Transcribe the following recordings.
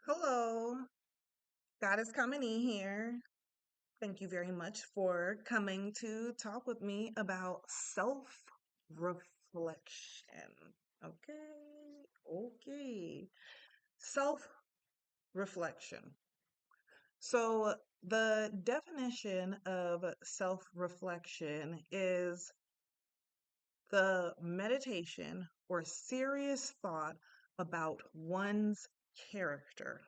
Hello, God is coming in here. Thank you very much for coming to talk with me about self reflection. Okay. Self reflection. So, the definition of self reflection is the meditation or serious thought about one's character.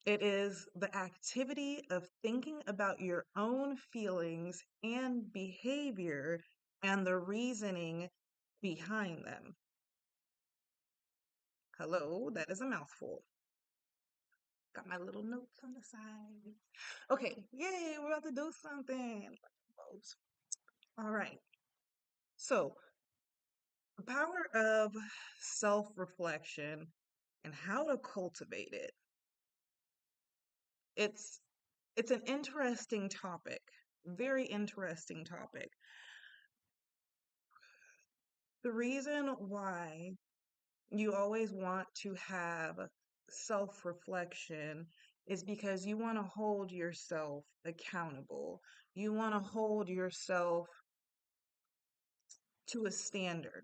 It is the activity of thinking about your own feelings and behavior and the reasoning behind them. Hello, that is a mouthful. Got my little notes on the side. Okay, yay, we're about to do something. All right. So, the power of self-reflection and how to cultivate it. It's it's an interesting topic. Very interesting topic. The reason why you always want to have self reflection is because you want to hold yourself accountable. You want to hold yourself to a standard.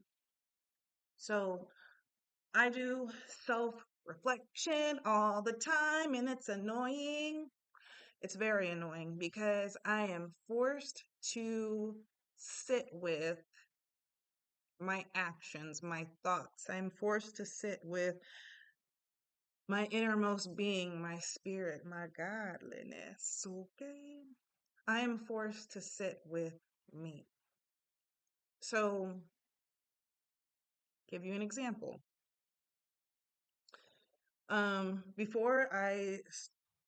So I do self reflection all the time, and it's annoying. It's very annoying because I am forced to sit with my actions, my thoughts. I'm forced to sit with my innermost being, my spirit, my godliness. Okay. I am forced to sit with me. So, give you an example. Before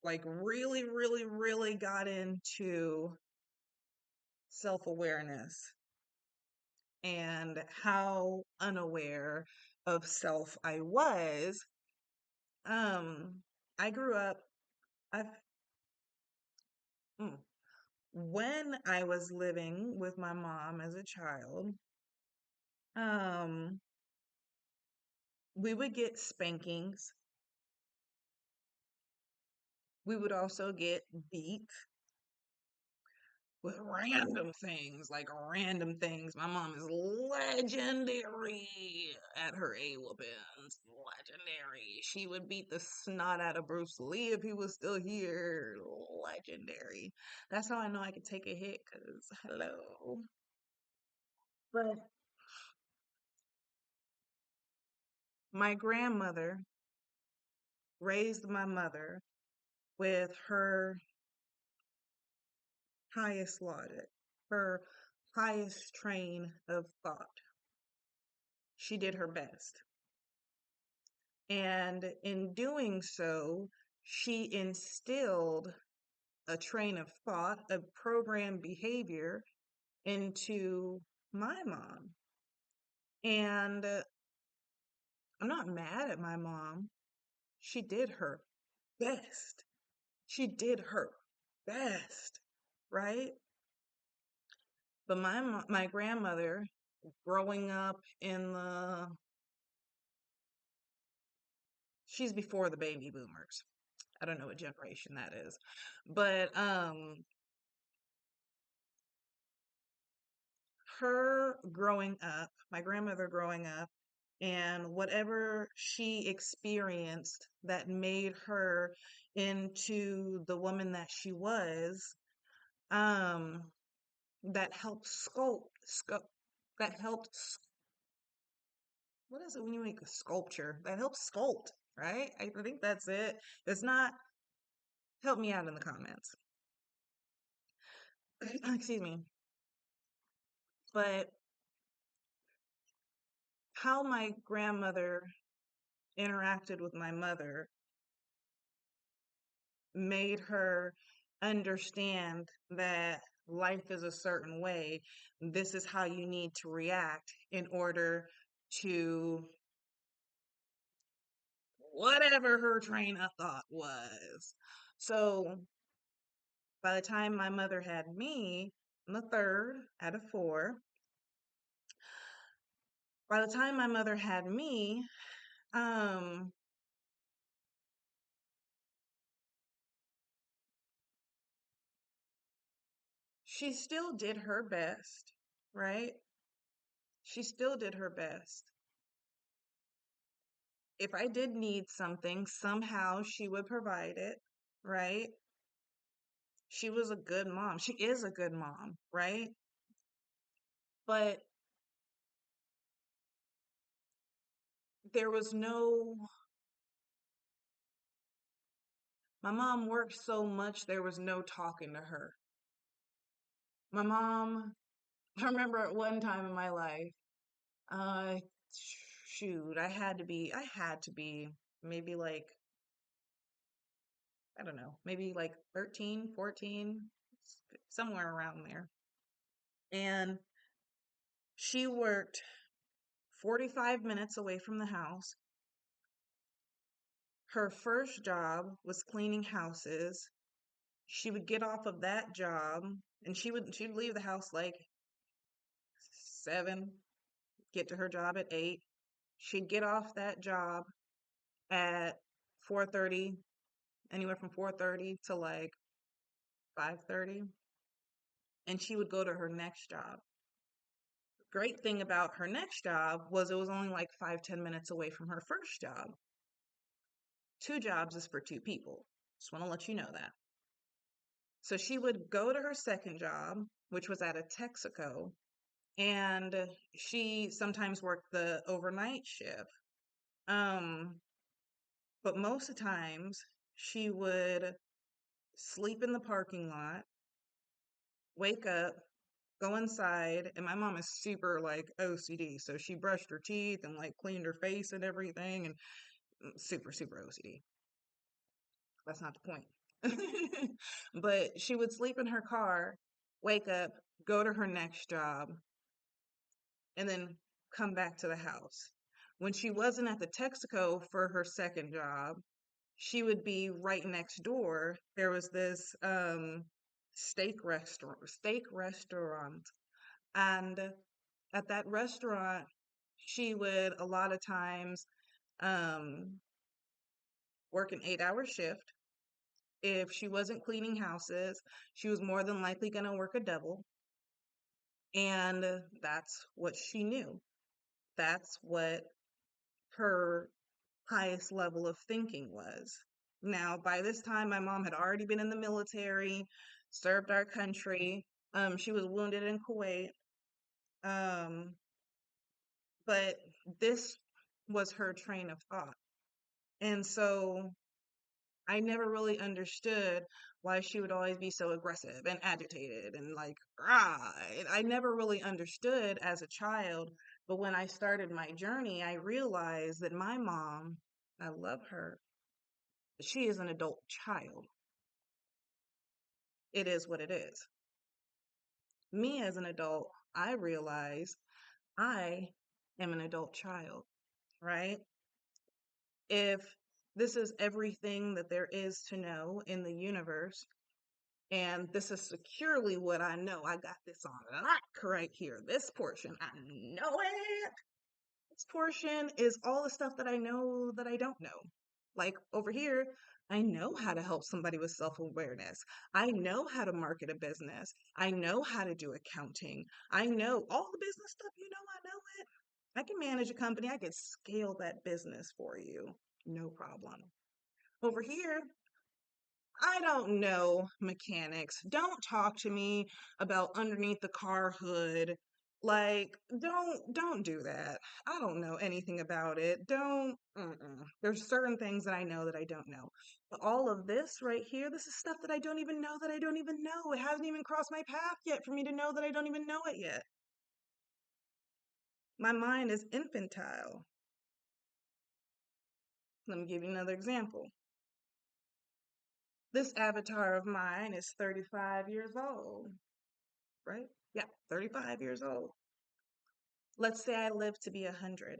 like really got into self-awareness and how unaware of self I was, um, I grew up, I've, mm, when I was living with my mom as a child, um, we would get spankings. We would also get beat with random things, like random things. My mom is legendary at her A whoopings. Legendary. She would beat the snot out of Bruce Lee if he was still here. Legendary. That's how I know I could take a hit, because hello. But my grandmother raised my mother with her highest logic, her highest train of thought. She did her best. And in doing so, she instilled a train of thought, a programmed behavior into my mom. And I'm not mad at my mom. She did her best. She did her best, right? But my grandmother, growing up in she's before the baby boomers. I don't know what generation that is. But her growing up, my grandmother growing up, and whatever she experienced that made her into the woman that she was, um, that helped that helped, what is it when you make a sculpture? That helps sculpt, right? I think that's it. It's not, help me out in the comments. Excuse me. But how my grandmother interacted with my mother made her understand that life is a certain way. This is how you need to react in order to whatever her train of thought was. So by the time my mother had me, I'm the third out of four. By the time my mother had me, um, she still did her best, right? She still did her best. If I did need something, somehow she would provide it, right? She was a good mom. She is a good mom, right? But there was no, my mom worked so much, there was no talking to her. My mom, I remember at one time in my life, uh, shoot, I had to be maybe like, I don't know, maybe like 13, 14, somewhere around there. And she worked 45 minutes away from the house. Her first job was cleaning houses. She would get off of that job and she'd leave the house like 7, get to her job at 8. She'd get off that job at 4:30, anywhere from 4:30 to like 5:30, and she would go to her next job. Great thing about her next job was it was only like 5-10 minutes away from her first job. 2 jobs is for 2 people. Just want to let you know that. So she would go to her second job, which was at a Texaco, and she sometimes worked the overnight shift. Um, but most of the times she would sleep in the parking lot, wake up, go inside, and my mom is super like OCD, so she brushed her teeth and like cleaned her face and everything, and super, super OCD. That's not the point. But she would sleep in her car, wake up, go to her next job, and then come back to the house. When she wasn't at the Texaco for her second job, she would be right next door. There was this steak restaurant, and at that restaurant, she would a lot of times um work an 8-hour shift. If she wasn't cleaning houses, she was more than likely going to work a double. And that's what she knew. That's what her highest level of thinking was. Now, by this time, my mom had already been in the military, served our country. She was wounded in Kuwait. Um, but this was her train of thought. And so I never really understood why she would always be so aggressive and agitated and like, rah. I never really understood as a child. But when I started my journey, I realized that my mom, I love her, but she is an adult child. It is what it is. Me as an adult, I realize I am an adult child, right? If this is everything that there is to know in the universe, and this is securely what I know. I got this on lock right here. This portion, I know it. This portion is all the stuff that I know that I don't know. Like over here, I know how to help somebody with self awareness. I know how to market a business. I know how to do accounting. I know all the business stuff. I know it. I can manage a company. I can scale that business for you. No problem. Over here, I don't know mechanics. Don't talk to me about underneath the car hood. Like, don't do that. I don't know anything about it. Don't. There's certain things that I know that I don't know. But all of this right here, this is stuff that I don't even know that I don't even know. It hasn't even crossed my path yet for me to know that I don't even know it yet. My mind is infantile. Let me give you another example. This avatar of mine is 35 years old, right? Yeah, 35 years old. Let's say I live to be 100.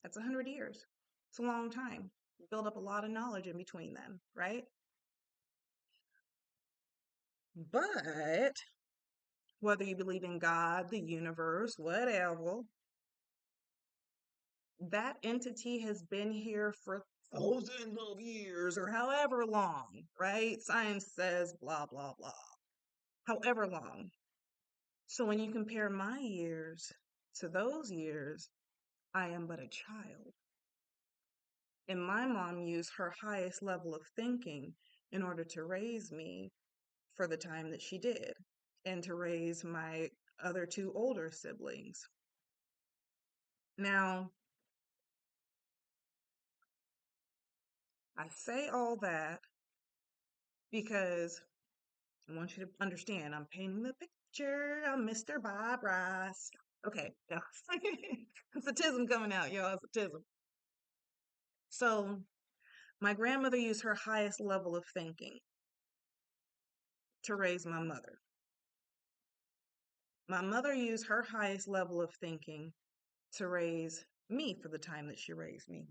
That's 100 years. It's a long time. Build up a lot of knowledge in between then, right? But whether you believe in God, the universe, whatever, that entity has been here for thousands of years or however long, right? Science says blah, blah, blah, however long. So when you compare my years to those years, I am but a child. And my mom used her highest level of thinking in order to raise me for the time that she did and to raise my other two older siblings. Now, I say all that because I want you to understand I'm painting the picture. I'm Mr. Bob Ross. Okay, yeah. It's a tism coming out, y'all. It's a tism. So, my grandmother used her highest level of thinking to raise my mother. My mother used her highest level of thinking to raise me for the time that she raised me.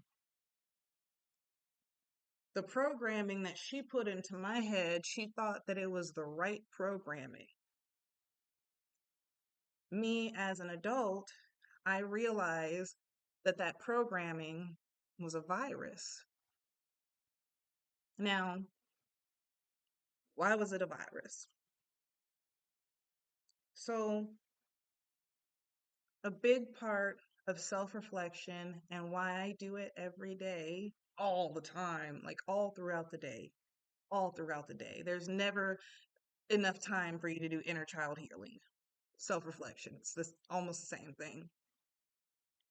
The programming that she put into my head, she thought that it was the right programming. Me as an adult, I realized that that programming was a virus. Now, why was it a virus? So, a big part of self reflection and why I do it every day, all the time, like all throughout the day. There's never enough time for you to do inner child healing, self reflection. It's this almost the same thing.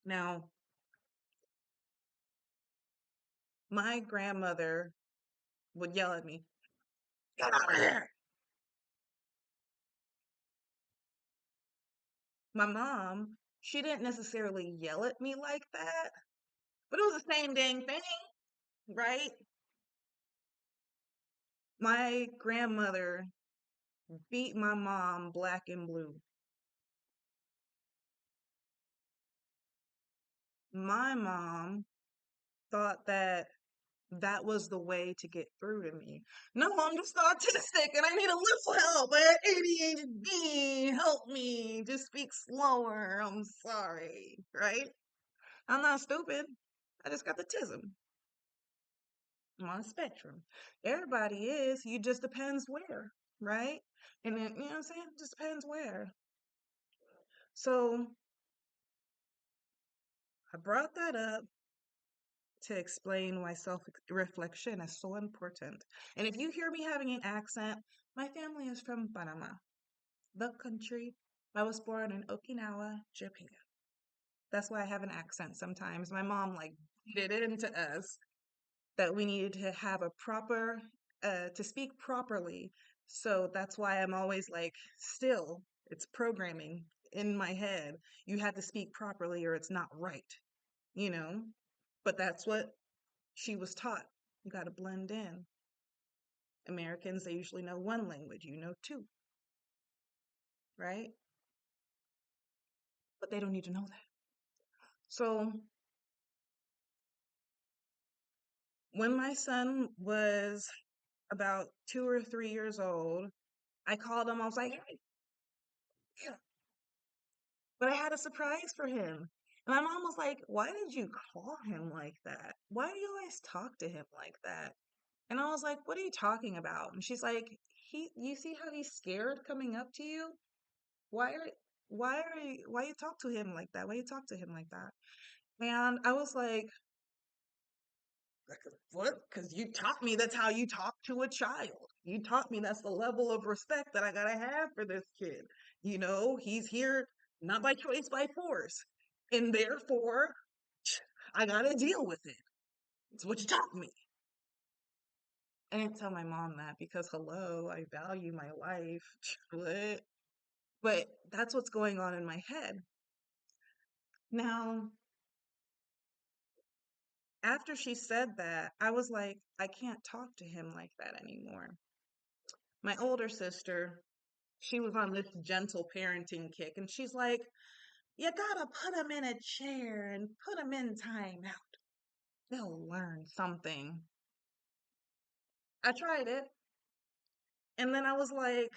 Now, my grandmother would yell at me, "Get out of here!" My mom, she didn't necessarily yell at me like that, but it was the same dang thing, right? My grandmother beat my mom black and blue. My mom thought that that was the way to get through to me. No, I'm just autistic and I need a little help. I have ADHD. Help me. Just speak slower. I'm sorry, right? I'm not stupid. I just got the tism. I'm on a spectrum. Everybody is. You just depends where, right? And then, you know what I'm saying? It just depends where. So I brought that up to explain why self reflection is so important. And if you hear me having an accent, my family is from Panama, the country. I was born in Okinawa, Japan. That's why I have an accent sometimes. My mom like beat it into us that we needed to have a proper to speak properly. So that's why I'm always like still it's programming in my head. You have to speak properly or it's not right, you know? But that's what she was taught. You got to blend in. Americans, they usually know one language, you know two, right? But they don't need to know that. So when my son was about 2 or 3 years old, I called him. I was like, "Hey, yeah." But I had a surprise for him. And my mom was like, "Why did you call him like that? Why do you always talk to him like that?" And I was like, "What are you talking about?" And she's like, you see how he's scared coming up to you? Why are, why you talk to him like that? Why you talk to him like that?" And I was like, what? Because you taught me that's how you talk to a child. You taught me that's the level of respect that I gotta have for this kid. You know, he's here not by choice, by force. And therefore, I gotta deal with it. It's what you taught me. I didn't tell my mom that because, hello, I value my life. What? But that's what's going on in my head. Now, after she said that, I was like, I can't talk to him like that anymore. My older sister, she was on this gentle parenting kick, and she's like, you gotta put him in a chair and put him in timeout. They'll learn something. I tried it, and then I was like,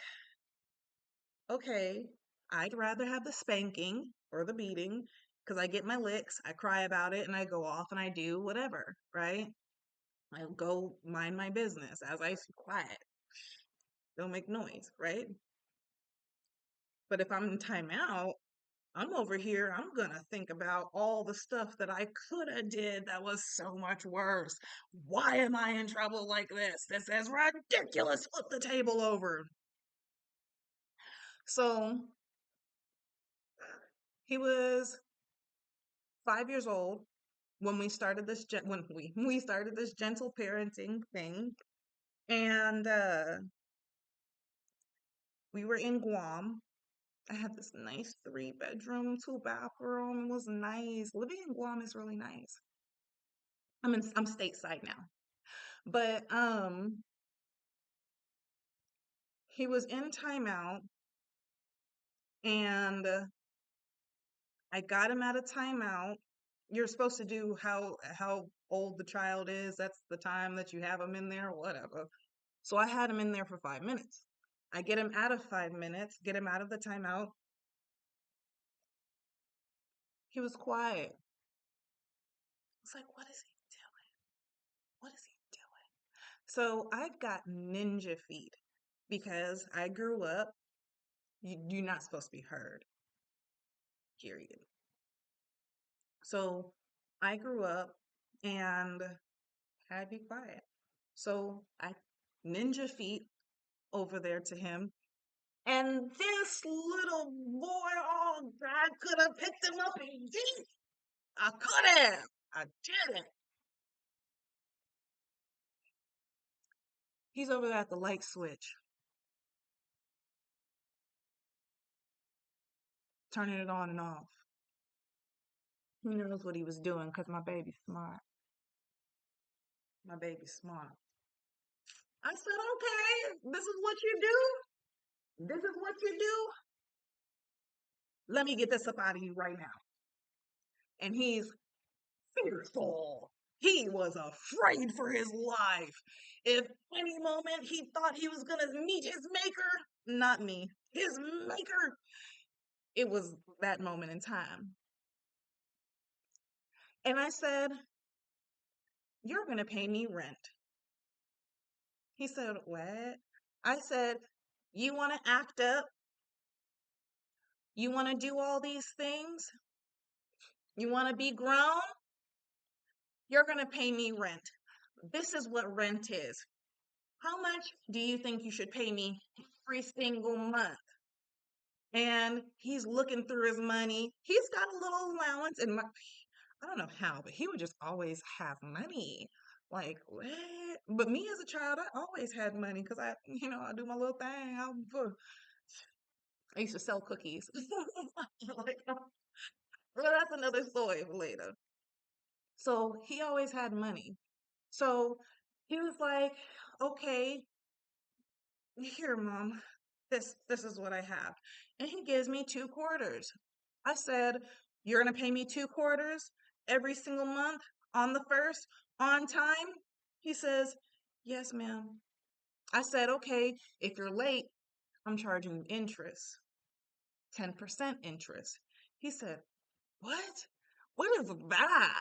okay, I'd rather have the spanking or the beating because I get my licks, I cry about it, and I go off and I do whatever, right? I go mind my business as I quiet. Don't make noise, right? But if I'm in timeout, I'm over here, I'm gonna think about all the stuff that I could have did that was so much worse. Why am I in trouble like this? This is ridiculous. Flip the table over. So he was 5 years old when we started this when we started this gentle parenting thing, and we were in Guam. I had this nice 3 bedroom, 2 bathroom. It was nice. Living in Guam is really nice. I'm stateside now. But he was in timeout, and I got him out of timeout. You're supposed to do how old the child is. That's the time that you have him in there, whatever. So I had him in there for 5 minutes. I get him out of 5 minutes, get him out of the timeout. He was quiet. It's like, what is he doing? What is he doing? So I've got ninja feet because I grew up, you're not supposed to be heard, period. So I grew up and had to be quiet. So I ninja feet over there to him. And this little boy, oh, I could have picked him up and yeet. I could have. I didn't. He's over there at the light switch, turning it on and off. He knows what he was doing because my baby's smart. My baby's smart. I said, okay, this is what you do. This is what you do. Let me get this up out of you right now. And he's fearful. He was afraid for his life. If any moment he thought he was going to meet his maker, not me, his maker, it was that moment in time. And I said, you're going to pay me rent. He said, what? I said, you want to act up? You want to do all these things? You want to be grown? You're going to pay me rent. This is what rent is. How much do you think you should pay me every single month? And he's looking through his money. He's got a little allowance, and I don't know how, but he would just always have money. Like, what? But me as a child, I always had money because I do my little thing. I used to sell cookies. Like, well, that's another story for later. So he always had money. So he was like, okay, here, mom, this is what I have. And he gives me 2 quarters. I said, you're gonna pay me 2 quarters every single month on the first, on time? He says, yes, ma'am. I said, okay, if you're late, I'm charging you interest, 10% interest. He said, what? What is that?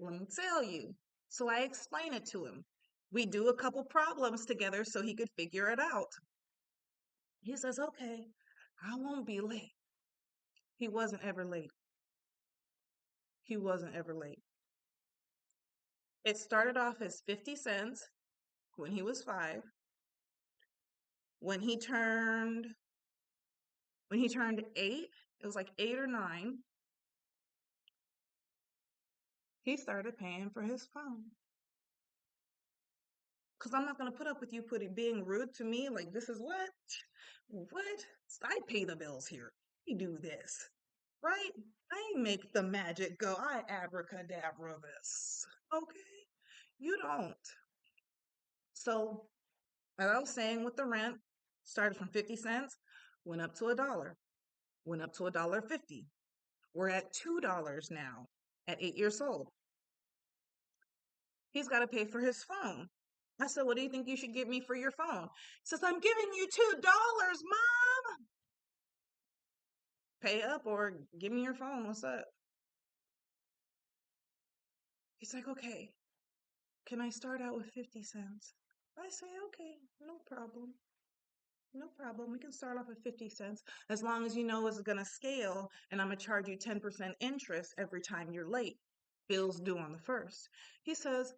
Let me tell you. So I explain it to him. We do a couple problems together so he could figure it out. He says, okay, I won't be late. He wasn't ever late. He wasn't ever late. It started off as 50 cents when he was 5. When he turned when he turned 8, it was like 8 or 9, he started paying for his phone. Cuz I'm not going to put up with you being rude to me like this is what? What? I pay the bills here. We do this. Right? I make the magic go. I abracadabra this. Okay? You don't. So, as I was saying with the rent, started from 50 cents, went up to $1, went up to $1.50. We're at $2 now at 8 years old. He's got to pay for his phone. I said, what do you think you should give me for your phone? He says, I'm giving you $2, Mom. Pay up or give me your phone. What's up? He's like, okay. can I start out with 50 cents? I say, okay, no problem. No problem. We can start off at 50 cents as long as you know it's going to scale and I'm going to charge you 10% interest every time you're late. Bills due on the first. He says,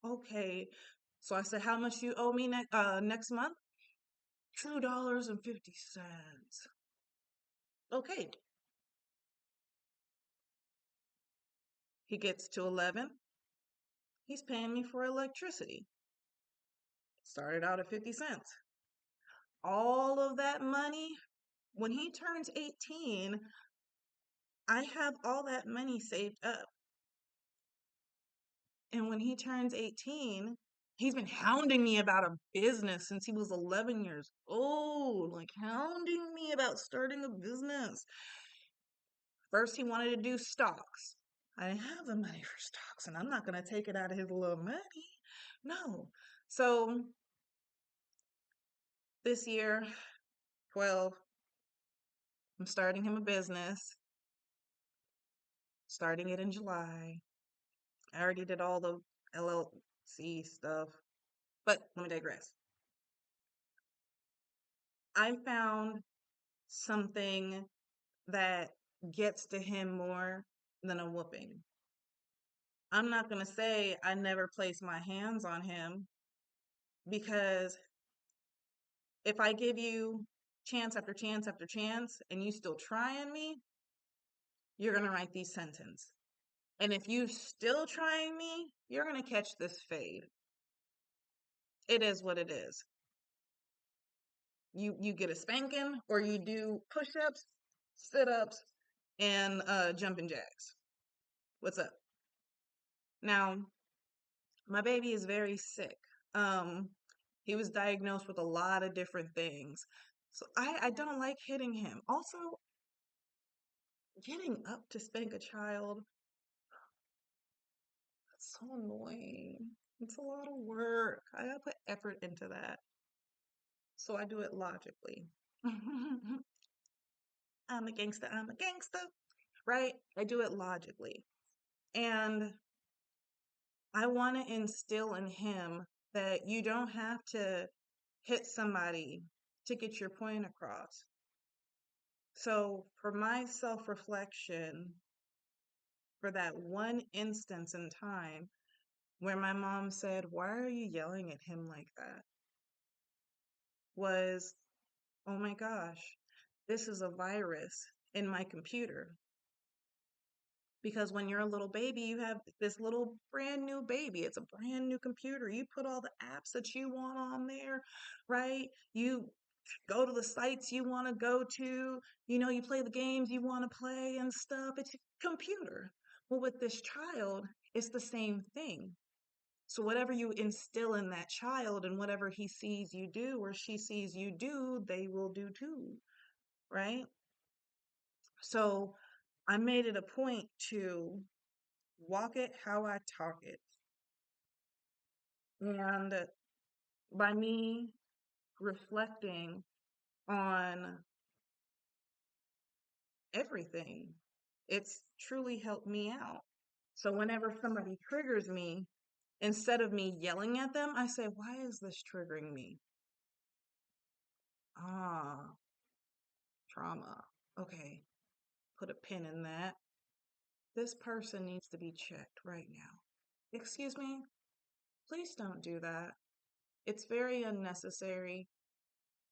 okay. So I said, how much you owe me next month? $2.50. Okay. He gets to 11. He's paying me for electricity. Started out at 50 cents. All of that money, when he turns 18, I have all that money saved up. And when he turns 18, he's been hounding me about a business since he was 11 years old, like hounding me about starting a business. First, he wanted to do stocks. I didn't have the money for stocks, and I'm not going to take it out of his little money. No. So this year, 12, I'm starting him a business, starting it in July. I already did all the LLC stuff, but let me digress. I found something that gets to him more than a whooping. I'm not going to say I never place my hands on him because if I give you chance after chance after chance and you still trying me, you're going to write these sentences. And if you still trying me, you're going to catch this fade. It is what it is. You get a spanking or you do push-ups, sit-ups, and jumping jacks. What's up? Now, my baby is very sick. Um, he was diagnosed with a lot of different things. So I don't like hitting him. Also, getting up to spank a child, that's so annoying. It's a lot of work. I gotta put effort into that. So I do it logically. I'm a gangster, I'm a gangster, right? I do it logically. And I want to instill in him that you don't have to hit somebody to get your point across. So, for my self reflection, for that one instance in time where my mom said, "Why are you yelling at him like that?" was, oh my gosh, this is a virus in my computer. Because when you're a little baby, you have this little brand new baby. It's a brand new computer. You put all the apps that you want on there, right? You go to the sites you want to go to. You play the games you want to play and stuff. It's a computer. Well, with this child, it's the same thing. So whatever you instill in that child and whatever he sees you do or she sees you do, they will do too, right? So I made it a point to walk it how I talk it. And by me reflecting on everything, it's truly helped me out. So whenever somebody triggers me, instead of me yelling at them, I say, why is this triggering me? Ah, trauma. Okay, put a pin in that. This person needs to be checked right now. Excuse me? Please don't do that. It's very unnecessary.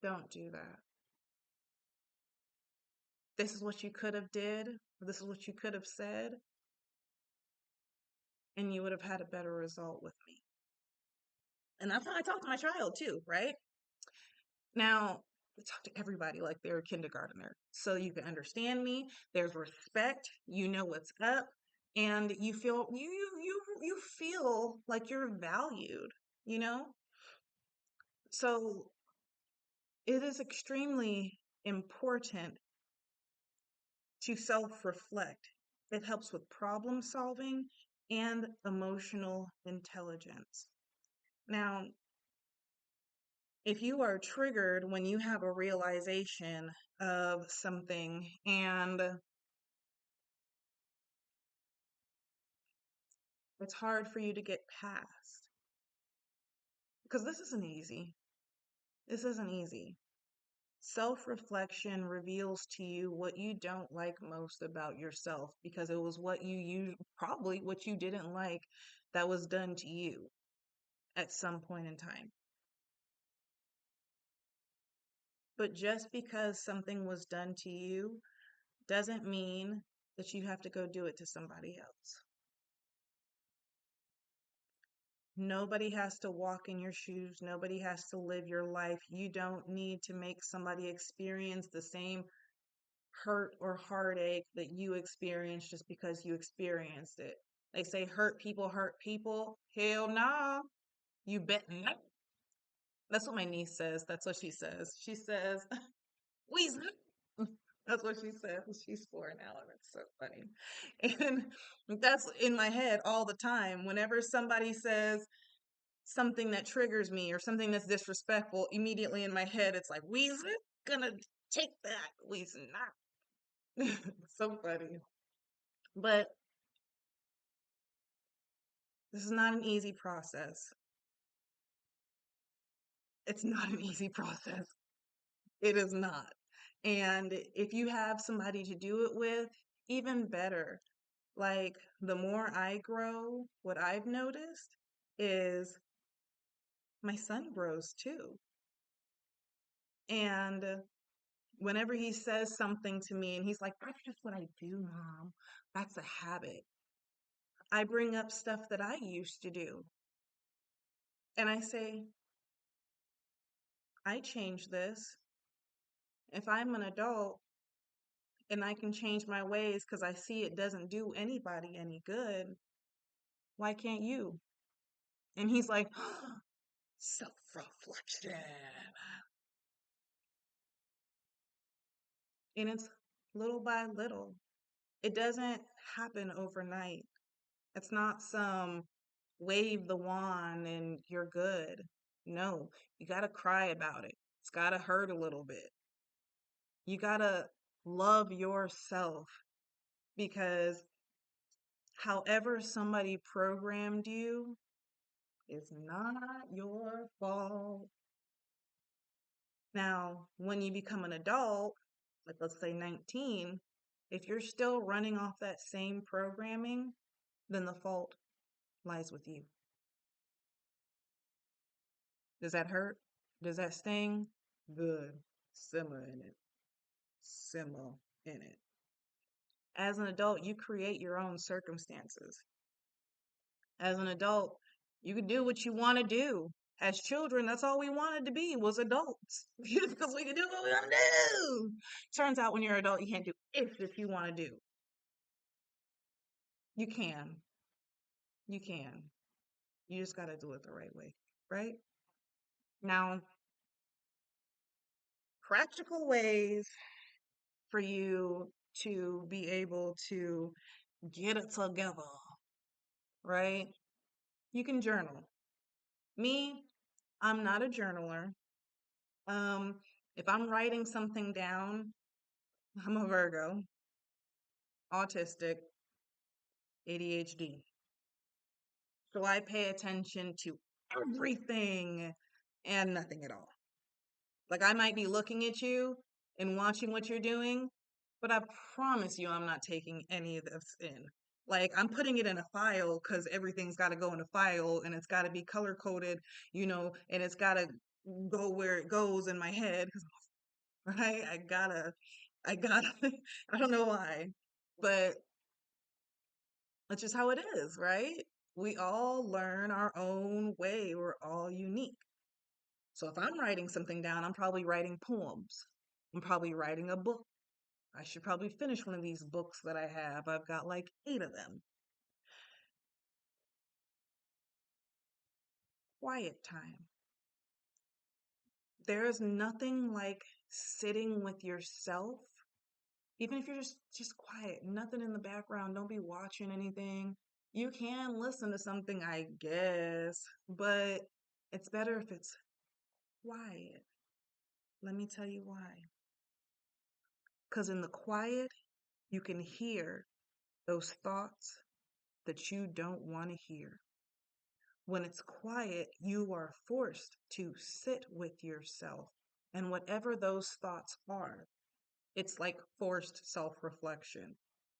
Don't do that. This is what you could have did. This is what you could have said. And you would have had a better result with me. And that's how I talk to my child too, right? Now, I talk to everybody like they're a kindergartner. So you can understand me. There's respect. You know what's up. And you feel you feel like you're valued, you know? So it is extremely important to self-reflect. It helps with problem solving and emotional intelligence. Now, if you are triggered when you have a realization of something and It's hard for you to get past because this isn't easy. This isn't easy. Self reflection reveals to you what you don't like most about yourself because it was what probably what you didn't like that was done to you at some point in time. But just because something was done to you doesn't mean that you have to go do it to somebody else. Nobody has to walk in your shoes. Nobody has to live your life. You don't need to make somebody experience the same hurt or heartache that you experienced just because you experienced it. They say hurt people hurt people. Hell nah. You bet not. That's what my niece says. That's what she says. She says, Weezy. That's what she says. She's 4 now, and it's so funny. And that's in my head all the time. Whenever somebody says something that triggers me or something that's disrespectful, immediately in my head, it's like, Weezy, gonna take that. Weezy, not. So funny. But this is not an easy process. It's not an easy process. It is not. And if you have somebody to do it with, even better. Like the more I grow, what I've noticed is my son grows too. And whenever he says something to me and he's like, that's just what I do, mom. That's a habit. I bring up stuff that I used to do. And I say, I changed this. If I'm an adult and I can change my ways because I see it doesn't do anybody any good, why can't you? And he's like, self reflection. And it's little by little. It doesn't happen overnight. It's not some wave the wand and you're good. No, you got to cry about it. It's got to hurt a little bit. You got to love yourself because however somebody programmed you is not your fault. Now, when you become an adult, like let's say 19, if you're still running off that same programming, then the fault lies with you. Does that hurt? Does that sting? Good. Simmer in it. Simmer in it. As an adult, you create your own circumstances. As an adult, you can do what you want to do. As children, that's all we wanted to be was adults because we can do what we want to do. Turns out when you're an adult, you can't do if you want to do. You can. You can. You just got to do it the right way, right? Now, practical ways for you to be able to get it together, right? You can journal. Me, I'm not a journaler. Um, if I'm writing something down, I'm a Virgo, autistic, ADHD. So I pay attention to everything and nothing at all. Like I might be looking at you and watching what you're doing, but I promise you I'm not taking any of this in. Like I'm putting it in a file because everything's got to go in a file and it's got to be color coded, and it's got to go where it goes in my head. Right? I gotta, I don't know why, but that's just how it is, right? We all learn our own way. We're all unique. So if I'm writing something down, I'm probably writing poems. I'm probably writing a book. I should probably finish one of these books that I have. I've got like 8 of them. Quiet time. There is nothing like sitting with yourself, even if you're just quiet, nothing in the background, don't be watching anything. You can listen to something, I guess, but it's better if it's quiet. Let me tell you why. Because in the quiet, you can hear those thoughts that you don't want to hear. When it's quiet, you are forced to sit with yourself and whatever those thoughts are. It's like forced self reflection,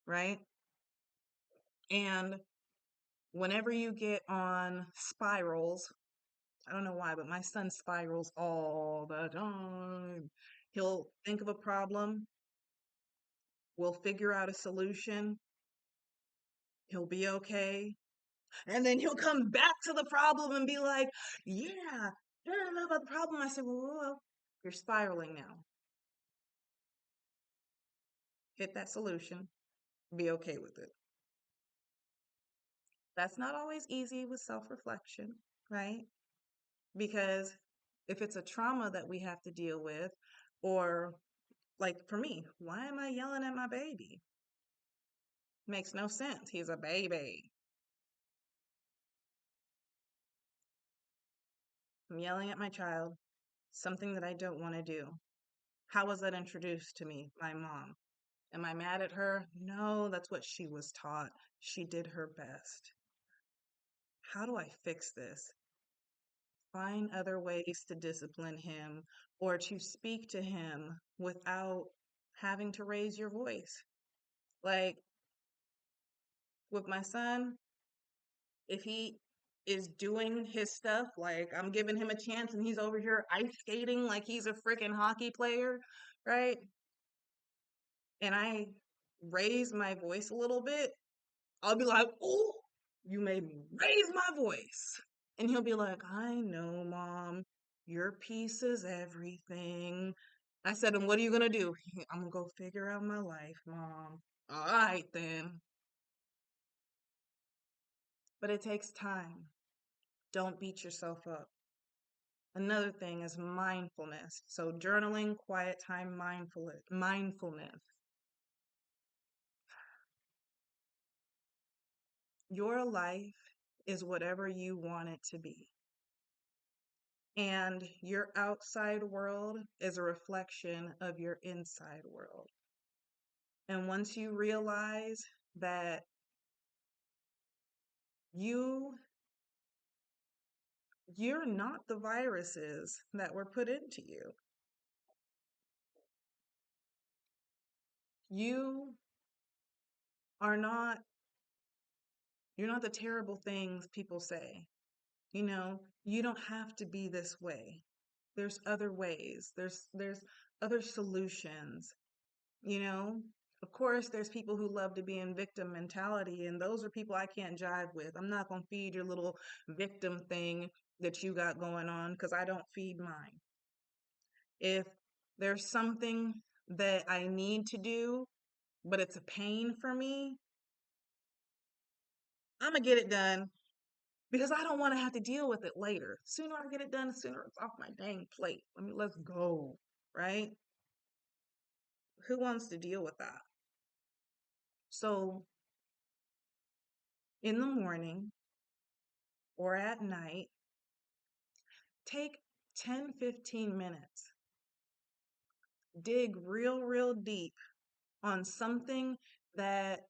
right? And whenever you get on spirals, I don't know why, but my son spirals all the time. He'll think of a problem, we'll figure out a solution, he'll be okay. And then he'll come back to the problem and be like, yeah, I don't know about the problem. I said, well, you're spiraling now. Hit that solution, be okay with it. That's not always easy with self reflection, right? Because if it's a trauma that we have to deal with, or like for me, why am I yelling at my baby? Makes no sense. He's a baby. I'm yelling at my child, something that I don't want to do. How was that introduced to me? My mom. Am I mad at her? No, that's what she was taught. She did her best. How do I fix this? Find other ways to discipline him or to speak to him without having to raise your voice. Like with my son, if he is doing his stuff, like I'm giving him a chance and he's over here ice skating like he's a freaking hockey player, right? And I raise my voice a little bit, I'll be like, oh, you made me raise my voice. And he'll be like, I know, Mom, your peace is everything. I said, and what are you going to do? I'm going to go figure out my life, Mom. All right, then. But it takes time. Don't beat yourself up. Another thing is mindfulness. So, journaling, quiet time, mindfulness. Your life is whatever you want it to be. And your outside world is a reflection of your inside world. And once you realize that you you're not the viruses that were put into you. You are not you're not the terrible things people say. You know, you don't have to be this way. There's other ways. There's other solutions. You know, of course, there's people who love to be in victim mentality, and those are people I can't jive with. I'm not going to feed your little victim thing that you got going on because I don't feed mine. If there's something that I need to do, but it's a pain for me, I'm going to get it done because I don't want to have to deal with it later. Sooner I get it done, the sooner it's off my dang plate. Let's go, right? Who wants to deal with that? So, in the morning or at night, take 10, 15 minutes. Dig real deep on something that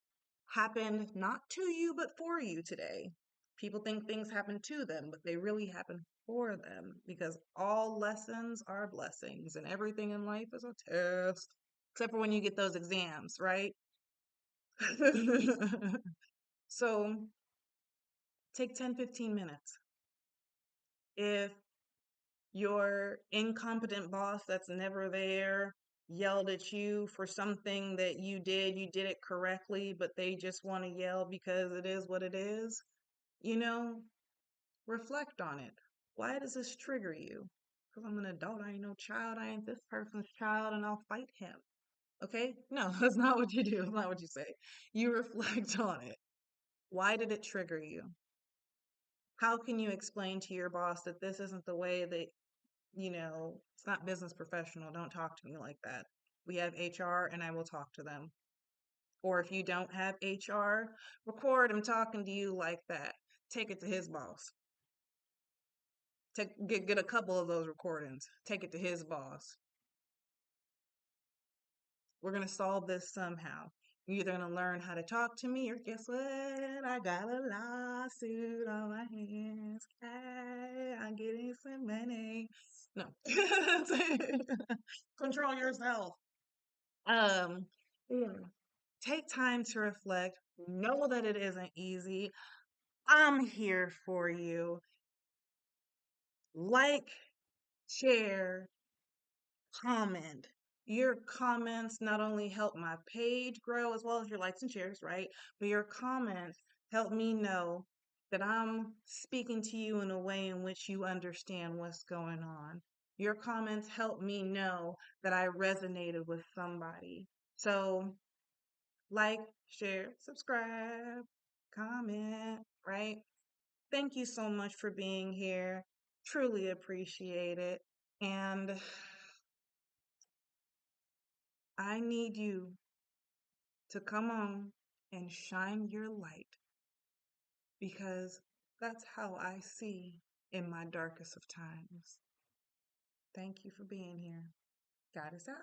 happened not to you, but for you today. People think things happen to them, but they really happen for them because all lessons are blessings and everything in life is a test, except for when you get those exams, right? So take 10, 15 minutes. If your incompetent boss that's never there yelled at you for something that you did it correctly, but they just want to yell because it is what it is, you know, reflect on it. Why does this trigger you? Because I'm an adult, I ain't no child, I ain't this person's child, and I'll fight him. Okay? No, that's not what you do. That's not what you say. You reflect on it. Why did it trigger you? How can you explain to your boss that this isn't the way that it's not business professional. Don't talk to me like that. We have HR and I will talk to them. Or if you don't have HR, record him talking to you like that. Take it to his boss. Get a couple of those recordings. Take it to his boss. We're going to solve this somehow. You're either gonna learn how to talk to me, or guess what? I got a lawsuit on my hands. Hey, I'm getting some money. No. Control yourself. Um, yeah. Take time to reflect. Know that it isn't easy. I'm here for you. Like, share, comment. Your comments not only help my page grow as well as your likes and shares, right? But your comments help me know that I'm speaking to you in a way in which you understand what's going on. Your comments help me know that I resonated with somebody. So, like, share, subscribe, comment, right? Thank you so much for being here. Truly appreciate it. And I need you to come on and shine your light, because that's how I see in my darkest of times. Thank you for being here. God is out.